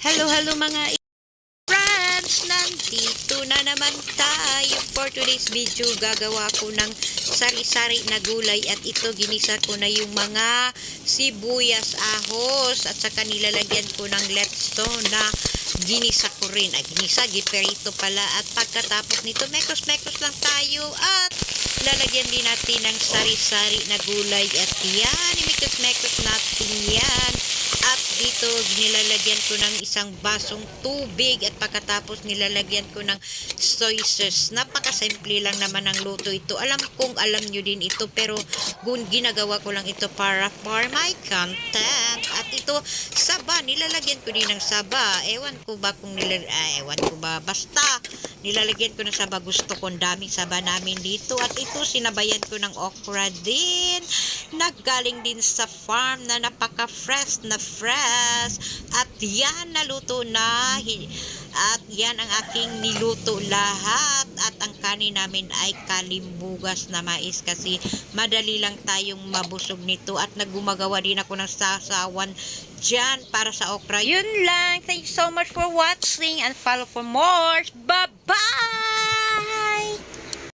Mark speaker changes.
Speaker 1: Hello mga friends! Nandito na naman tayo for today's video. Gagawa ko ng sari-sari na gulay at ito ginisa ko na yung mga sibuyas, ahos at saka nilalagyan ko ng letstone na ginisa ko rin. Ginisa, giperito pala at pagkatapos nito mekos-mekos lang tayo at lalagyan din natin ng sari-sari na gulay at yan, imikos-mekos natin yan. At dito nilalagyan ko ng isang basong tubig at pagkatapos nilalagyan ko ng soy sauce. Napakasimple lang naman ang luto ito. Alam alam nyo din ito pero ginagawa ko lang ito para for my content. At ito saba, nilalagyan ko din ng saba. Ewan ko ba basta nilalagyan ko ng saba. Gusto ko, daming saba namin dito. At ito sinabayan ko ng okra din. Naggaling din sa farm na napaka-fresh na fresh. At yan, naluto na. At yan ang aking niluto lahat. At ang kanin namin ay kalimbugas na mais kasi madali lang tayong mabusog nito. At nagumagawa din ako ng sasawan dyan para sa okra. Yun lang. Thank you so much for watching and follow for more. Bye-bye!